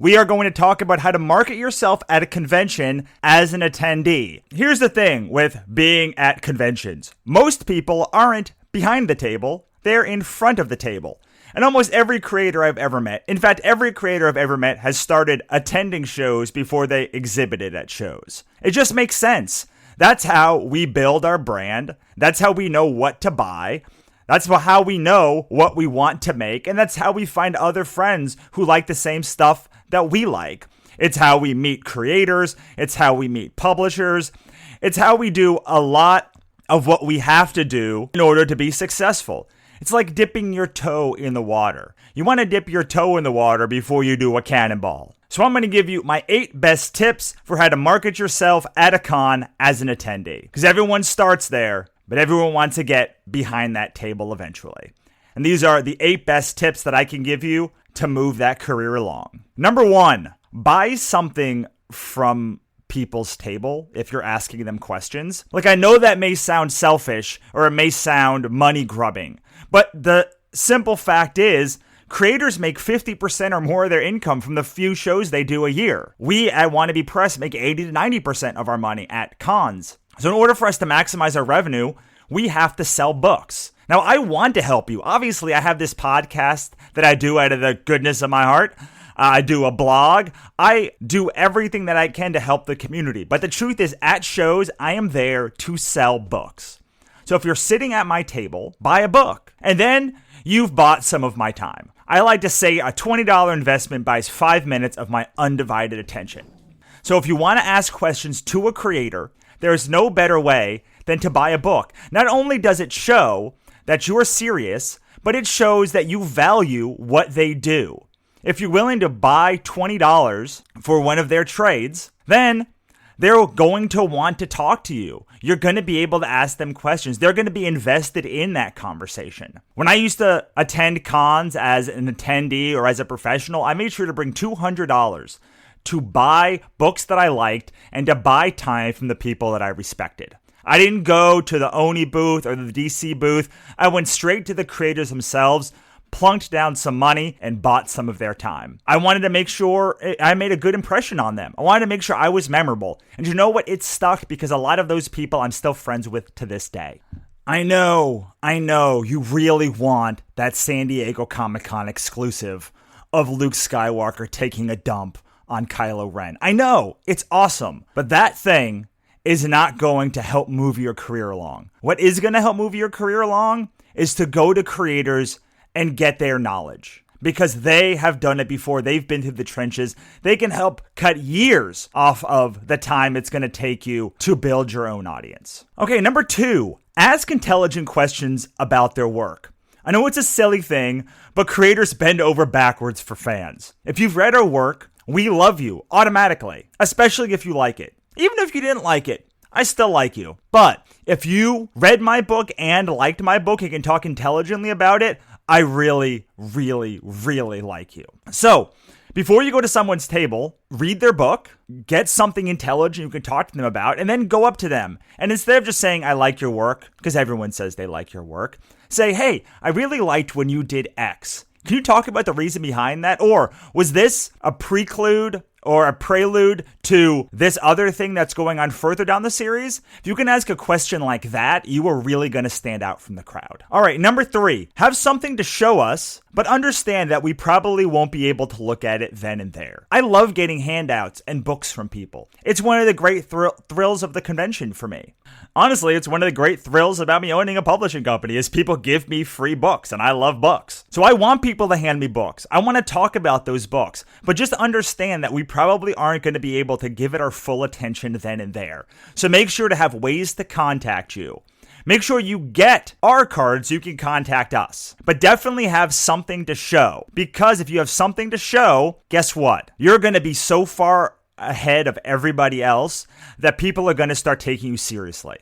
we are going to talk about how to market yourself at a convention as an attendee. Here's the thing with being at conventions. Most people aren't behind the table, they're in front of the table. And almost every creator I've ever met, in fact, every creator I've ever met has started attending shows before they exhibited at shows. It just makes sense. That's how we build our brand. That's how we know what to buy. That's how we know what we want to make. And that's how we find other friends who like the same stuff that we like. It's how we meet creators. It's how we meet publishers. It's how we do a lot of what we have to do in order to be successful. It's like dipping your toe in the water. You want to dip your toe in the water before you do a cannonball. So I'm going to give you my 8 best tips for how to market yourself at a con as an attendee. Because everyone starts there, but everyone wants to get behind that table eventually. And these are the 8 best tips that I can give you to move that career along. Number 1, buy something from people's table if you're asking them questions. Like, I know that may sound selfish or it may sound money grubbing, but the simple fact is, creators make 50% or more of their income from the few shows they do a year. We at Wanna Be Press make 80 to 90% of our money at cons. So in order for us to maximize our revenue, we have to sell books. Now, I want to help you. Obviously, I have this podcast that I do out of the goodness of my heart. I do a blog. I do everything that I can to help the community. But the truth is, at shows, I am there to sell books. So if you're sitting at my table, buy a book. And then you've bought some of my time. I like to say a $20 investment buys 5 minutes of my undivided attention. So if you want to ask questions to a creator, there is no better way than to buy a book. Not only does it show that you are serious, but it shows that you value what they do. If you're willing to buy $20 for one of their trades, then they're going to want to talk to you. You're going to be able to ask them questions. They're going to be invested in that conversation. When I used to attend cons as an attendee or as a professional, I made sure to bring $200 to buy books that I liked and to buy time from the people that I respected. I didn't go to the Oni booth or the DC booth. I went straight to the creators themselves, plunked down some money, and bought some of their time. I wanted to make sure I made a good impression on them. I wanted to make sure I was memorable. And you know what? It stuck because a lot of those people I'm still friends with to this day. I know, you really want that San Diego Comic-Con exclusive of Luke Skywalker taking a dump on Kylo Ren. I know, it's awesome. But that thing is not going to help move your career along. What is going to help move your career along is to go to creators and get their knowledge, because they have done it before. They've been through the trenches. They can help cut years off of the time it's going to take you to build your own audience. Okay, number 2, ask intelligent questions about their work. I know it's a silly thing, but creators bend over backwards for fans. If you've read our work, we love you automatically, especially if you like it. Even if you didn't like it, I still like you. But if you read my book and liked my book and can talk intelligently about it, I really, really, really like you. So before you go to someone's table, read their book, get something intelligent you can talk to them about, and then go up to them. And instead of just saying, I like your work, because everyone says they like your work, say, hey, I really liked when you did X. Can you talk about the reason behind that? Or was this a prelude or a prelude to this other thing that's going on further down the series? If you can ask a question like that, you are really going to stand out from the crowd. All right, number 3, have something to show us, but understand that we probably won't be able to look at it then and there. I love getting handouts and books from people. It's one of the great thrills of the convention for me. Honestly, it's one of the great thrills about me owning a publishing company is people give me free books, and I love books. So I want people to hand me books. I want to talk about those books, but just understand that we probably aren't going to be able to give it our full attention then and there. So make sure to have ways to contact you. Make sure you get our cards so you can contact us, but definitely have something to show, because if you have something to show, guess what? You're going to be so far ahead of everybody else that people are going to start taking you seriously.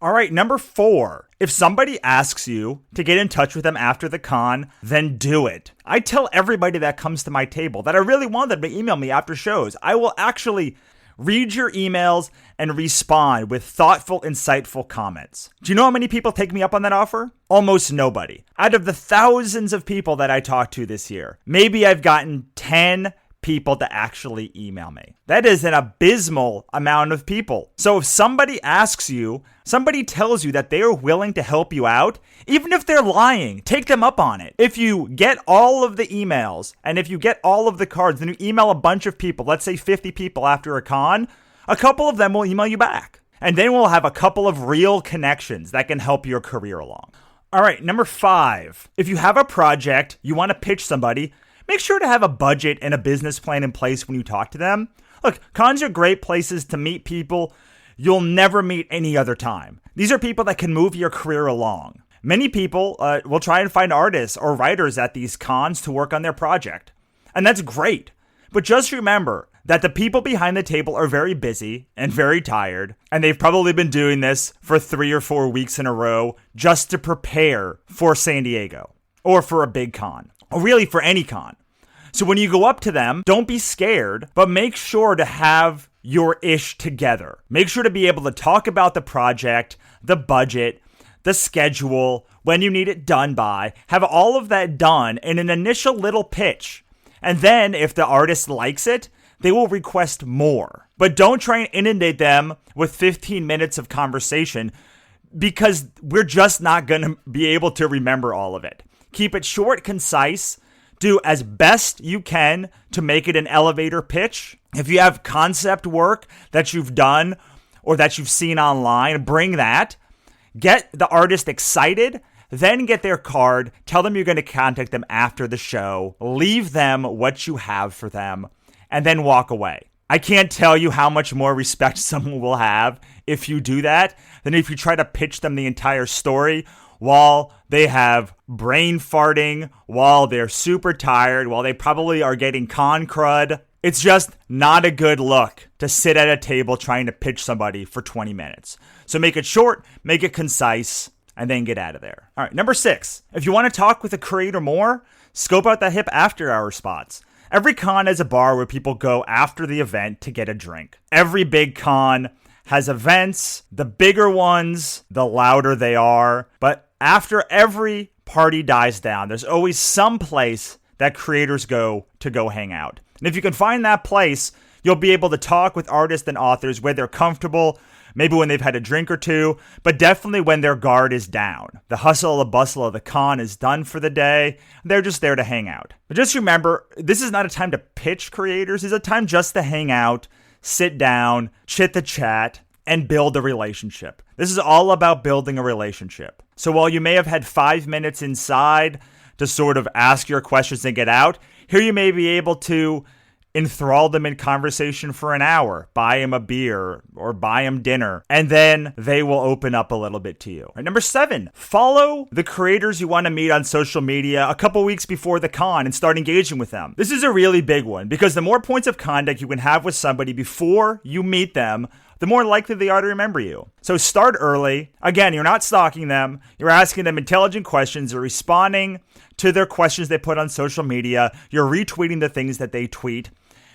All right, number 4, if somebody asks you to get in touch with them after the con, then do it. I tell everybody that comes to my table that I really want them to email me after shows. I will actually read your emails and respond with thoughtful, insightful comments. Do you know how many people take me up on that offer? Almost nobody. Out of the thousands of people that I talked to this year, maybe I've gotten 10 people to actually email me. That is an abysmal amount of people. So if somebody tells you that they are willing to help you out, even if they're lying, take them up on it. If you get all of the emails and if you get all of the cards, then you email a bunch of people, let's say 50 people after a con, a couple of them will email you back. And then we'll have a couple of real connections that can help your career along. All right, number 5. If you have a project, you want to pitch somebody, make sure to have a budget and a business plan in place when you talk to them. Look, cons are great places to meet people you'll never meet any other time. These are people that can move your career along. Many people will try and find artists or writers at these cons to work on their project. And that's great. But just remember that the people behind the table are very busy and very tired, and they've probably been doing this for 3 or 4 weeks in a row just to prepare for San Diego or for a big con, or really for any con. So when you go up to them, don't be scared, but make sure to have your ish together. Make sure to be able to talk about the project, the budget, the schedule, when you need it done by, have all of that done in an initial little pitch. And then if the artist likes it, they will request more. But don't try and inundate them with 15 minutes of conversation because we're just not going to be able to remember all of it. Keep it short, concise. Do as best you can to make it an elevator pitch. If you have concept work that you've done or that you've seen online, bring that. Get the artist excited. Then get their card. Tell them you're going to contact them after the show. Leave them what you have for them. And then walk away. I can't tell you how much more respect someone will have if you do that than if you try to pitch them the entire story while they have brain farting, while they're super tired, while they probably are getting con crud. It's just not a good look to sit at a table trying to pitch somebody for 20 minutes. So make it short, make it concise, and then get out of there. All right, number 6. If you want to talk with a creator more, scope out the hip after hour spots. Every con has a bar where people go after the event to get a drink. Every big con has events. The bigger ones, the louder they are. But after every party dies down, there's always some place that creators go to go hang out. And if you can find that place, you'll be able to talk with artists and authors where they're comfortable, maybe when they've had a drink or two, but definitely when their guard is down. The hustle, the bustle of the con is done for the day. They're just there to hang out. But just remember, this is not a time to pitch creators. It's a time just to hang out, sit down, chit the chat, and build a relationship. This is all about building a relationship. So while you may have had 5 minutes inside to sort of ask your questions and get out, here you may be able to enthrall them in conversation for an hour, buy them a beer or buy them dinner, and then they will open up a little bit to you. Right, number 7, follow the creators you want to meet on social media a couple weeks before the con and start engaging with them. This is a really big one because the more points of contact you can have with somebody before you meet them, the more likely they are to remember you. So start early. Again, you're not stalking them. You're asking them intelligent questions. You're responding to their questions they put on social media. You're retweeting the things that they tweet.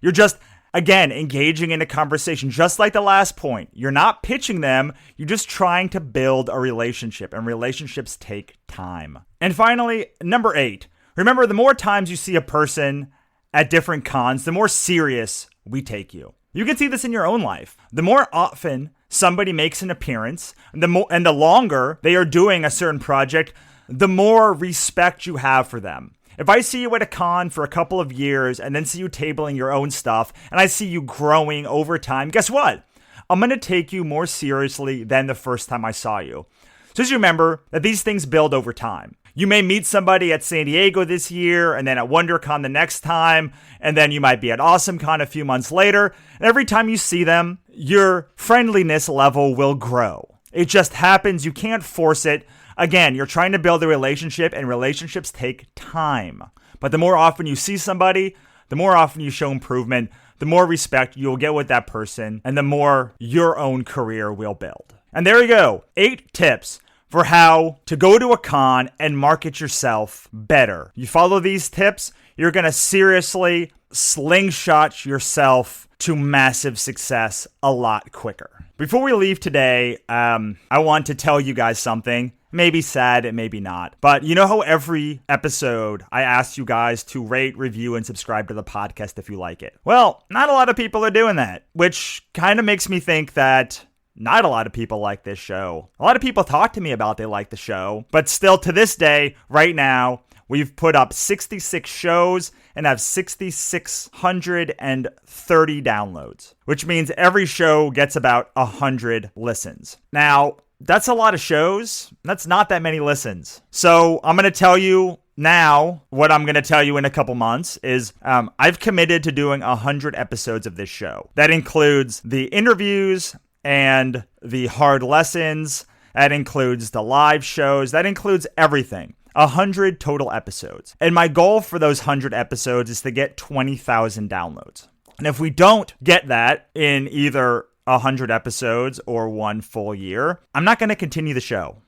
You're just, again, engaging in a conversation, just like the last point. You're not pitching them. You're just trying to build a relationship, and relationships take time. And finally, number 8, remember, the more times you see a person at different cons, the more serious we take you. You can see this in your own life. The more often somebody makes an appearance, and the longer they are doing a certain project, the more respect you have for them. If I see you at a con for a couple of years and then see you tabling your own stuff and I see you growing over time, guess what? I'm going to take you more seriously than the first time I saw you. So just remember that these things build over time. You may meet somebody at San Diego this year and then at WonderCon the next time, and then you might be at AwesomeCon a few months later. And every time you see them, your friendliness level will grow. It just happens. You can't force it. Again, you're trying to build a relationship, and relationships take time. But the more often you see somebody, the more often you show improvement, the more respect you'll get with that person, and the more your own career will build. And there you go. 8 tips for how to go to a con and market yourself better. You follow these tips, you're going to seriously slingshot yourself to massive success a lot quicker. Before we leave today, I want to tell you guys something. maybe sad, it maybe not. But you know how every episode I ask you guys to rate, review, and subscribe to the podcast if you like it? Well, not a lot of people are doing that, which kind of makes me think that not a lot of people like this show. A lot of people talk to me about they like the show, but still to this day, right now, we've put up 66 shows and have 6,630 downloads, which means every show gets about 100 listens. Now, that's a lot of shows. That's not that many listens. So I'm going to tell you now what I'm going to tell you in a couple months is I've committed to doing 100 episodes of this show. That includes the interviews and the hard lessons. That includes the live shows. That includes everything. 100 total episodes. And my goal for those 100 episodes is to get 20,000 downloads. And if we don't get that in either 100 episodes or one full year, I'm not going to continue the show.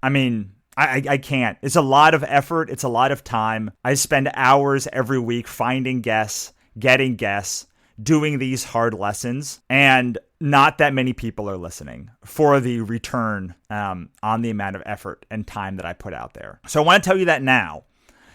I mean, I can't. It's a lot of effort. It's a lot of time. I spend hours every week finding guests, getting guests, doing these hard lessons, and not that many people are listening for the return on the amount of effort and time that I put out there. So I want to tell you that now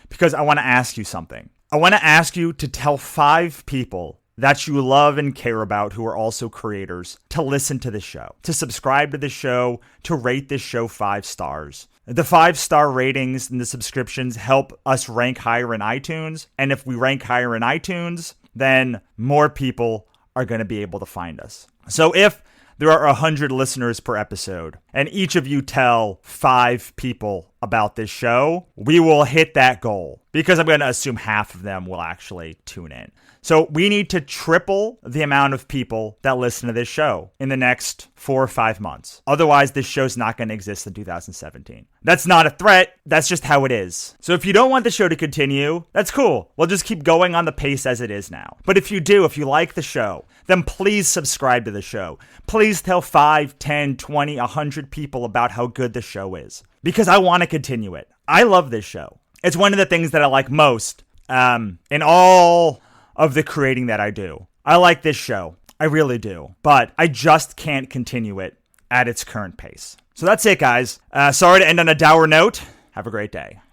because I want to ask you something. I want to ask you to tell 5 people that you love and care about who are also creators to listen to this show, to subscribe to this show, to rate this show 5 stars. The 5-star ratings and the subscriptions help us rank higher in iTunes. And if we rank higher in iTunes, then more people are going to be able to find us. So if there are 100 listeners per episode and each of you tell 5 people about this show, we will hit that goal because I'm going to assume half of them will actually tune in. So we need to triple the amount of people that listen to this show in the next 4 or 5 months. Otherwise, this show's not going to exist in 2017. That's not a threat. That's just how it is. So if you don't want the show to continue, that's cool. We'll just keep going on the pace as it is now. But if you do, if you like the show, then please subscribe to the show. Please tell 5, 10, 20, 100 people about how good the show is. Because I want to continue it. I love this show. It's one of the things that I like most in all of the creating that I do. I like this show. I really do. But I just can't continue it at its current pace. So that's it, guys. Sorry to end on a dour note. Have a great day.